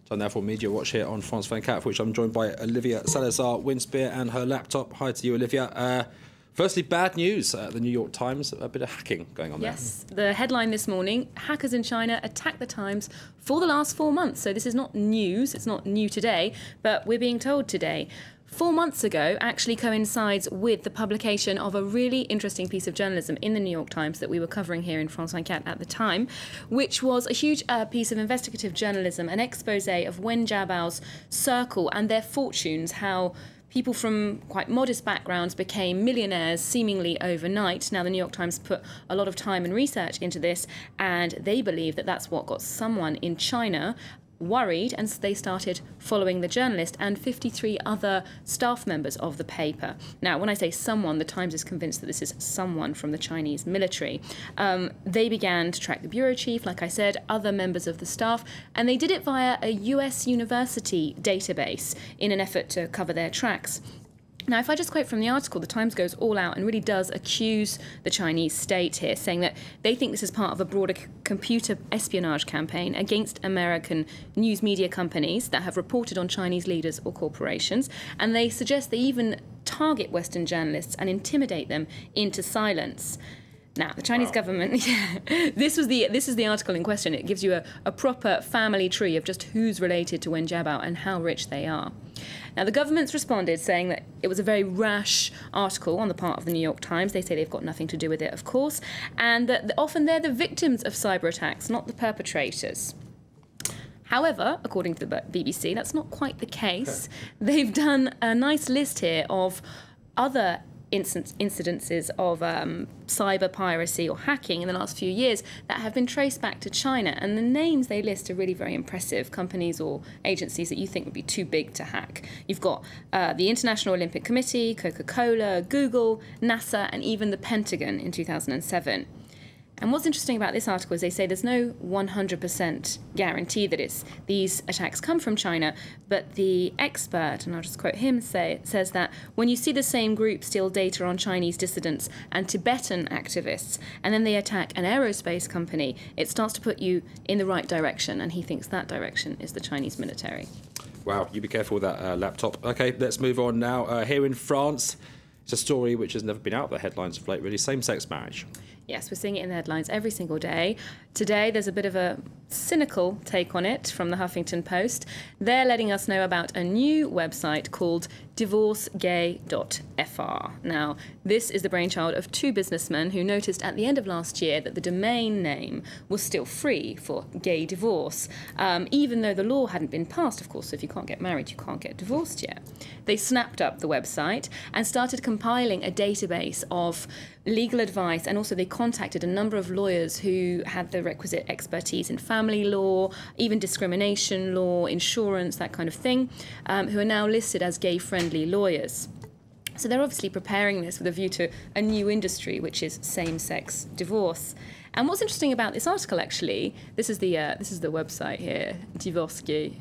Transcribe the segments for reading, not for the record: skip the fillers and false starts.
Time now for Media Watch here on France 24, for which I'm joined by Olivia Salazar-Winspear and her laptop. Hi to you, Olivia. Firstly, bad news. The New York Times, a bit of hacking going on there. Yes, the headline this morning, hackers in China attacked the Times for the last 4 months. So this is not news, it's not new today, but we're being told today. 4 months ago actually coincides with the publication of a really interesting piece of journalism in the New York Times that we were covering here in France 24 at the time, which was a huge piece of investigative journalism, an expose of Wen Jiabao's circle and their fortunes, how people from quite modest backgrounds became millionaires seemingly overnight. Now, the New York Times put a lot of time and research into this, and they believe that that's what got someone in China worried, and so they started following the journalist and 53 other staff members of the paper. Now, when I say someone, the Times is convinced that this is someone from the Chinese military. They began to track the bureau chief, like I said, other members of the staff, and they did it via a US university database in an effort to cover their tracks. Now, if I just quote from the article, the Times goes all out and really does accuse the Chinese state here, saying that they think this is part of a broader computer espionage campaign against American news media companies that have reported on Chinese leaders or corporations, and they suggest they even target Western journalists and intimidate them into silence. Now, the Chinese government, this is the article in question. It gives you a proper family tree of just who's related to Wen Jiabao and how rich they are. Now, the government's responded saying that it was a very rash article on the part of the New York Times. They say they've got nothing to do with it, of course, and that often they're the victims of cyber attacks, not the perpetrators. However, according to the BBC, that's not quite the case. They've done a nice list here of other incidences of cyber piracy or hacking in the last few years that have been traced back to China, and the names they list are really very impressive, companies or agencies that you think would be too big to hack. You've got the International Olympic Committee, Coca-Cola, Google, NASA, and even the Pentagon in 2007. And what's interesting about this article is they say there's no 100% guarantee that these attacks come from China, but the expert, and I'll just quote him, says that when you see the same group steal data on Chinese dissidents and Tibetan activists, and then they attack an aerospace company, it starts to put you in the right direction, and he thinks that direction is the Chinese military. Wow, you be careful with that laptop. OK, let's move on now. Here in France, it's a story which has never been out of the headlines of late, really, same-sex marriage. Yes, we're seeing it in the headlines every single day. Today, there's a bit of a cynical take on it from the Huffington Post. They're letting us know about a new website called divorcegay.fr. Now, this is the brainchild of two businessmen who noticed at the end of last year that the domain name was still free for gay divorce, even though the law hadn't been passed, of course. So if you can't get married, you can't get divorced yet. They snapped up the website and started compiling a database of legal advice, and also they contacted a number of lawyers who had the requisite expertise in family law, even discrimination law, insurance, that kind of thing, who are now listed as gay-friendly lawyers. So they're obviously preparing this with a view to a new industry, which is same-sex divorce. And what's interesting about this article, actually, this is the website here, divorcegay.fr.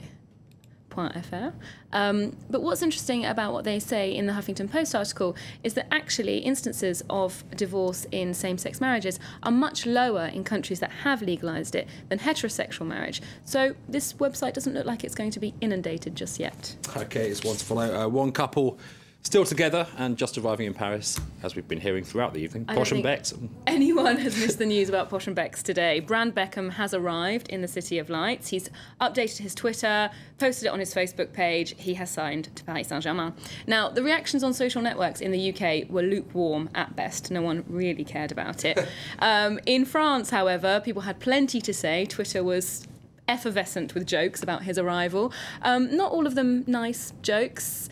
But what's interesting about what they say in the Huffington Post article is that actually instances of divorce in same-sex marriages are much lower in countries that have legalised it than heterosexual marriage. So this website doesn't look like it's going to be inundated just yet. OK, it's one to follow. One couple still together and just arriving in Paris, as we've been hearing throughout the evening. Posh and Becks. Anyone has missed the news about Posh and Becks today. Brand Beckham has arrived in the City of Lights. He's updated his Twitter, posted it on his Facebook page. He has signed to Paris Saint-Germain. Now, the reactions on social networks in the UK were lukewarm at best. No one really cared about it. In France, however, people had plenty to say. Twitter was effervescent with jokes about his arrival. Not all of them nice jokes.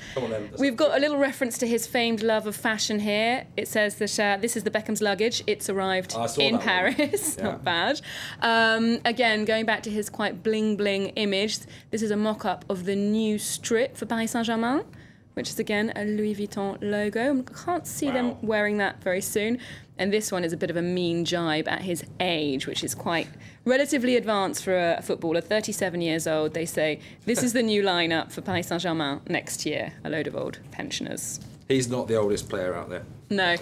We've got a little reference to his famed love of fashion here. It says that this is the Beckham's luggage. It's arrived in Paris. Yeah. Not bad. Again, going back to his quite bling-bling image, this is a mock-up of the new strip for Paris Saint-Germain, which is, again, a Louis Vuitton logo. I can't see them wearing that very soon. And this one is a bit of a mean jibe at his age, which is quite relatively advanced for a footballer, 37 years old. They say, this is the new lineup for Paris Saint-Germain next year, a load of old pensioners. He's not the oldest player out there. No.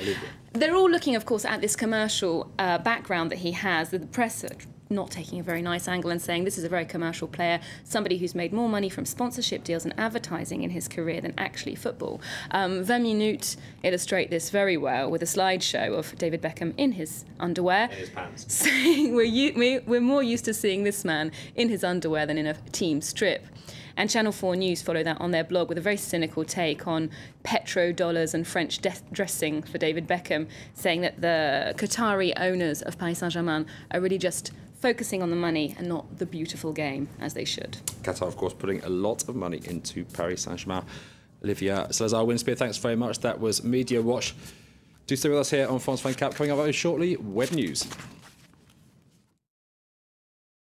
They're all looking, of course, at this commercial background that he has. The press not taking a very nice angle and saying this is a very commercial player, somebody who's made more money from sponsorship deals and advertising in his career than actually football. 20 Minutes illustrate this very well with a slideshow of David Beckham in his underwear. In his pants. Saying we're more used to seeing this man in his underwear than in a team strip. And Channel 4 News follow that on their blog with a very cynical take on petrodollars and French dressing for David Beckham, saying that the Qatari owners of Paris Saint-Germain are really just focusing on the money and not the beautiful game, as they should. Qatar, of course, putting a lot of money into Paris Saint-Germain. Olivia Salazar-Winspear, thanks very much. That was Media Watch. Do stay with us here on France 24 Cap. Coming up very shortly, web news.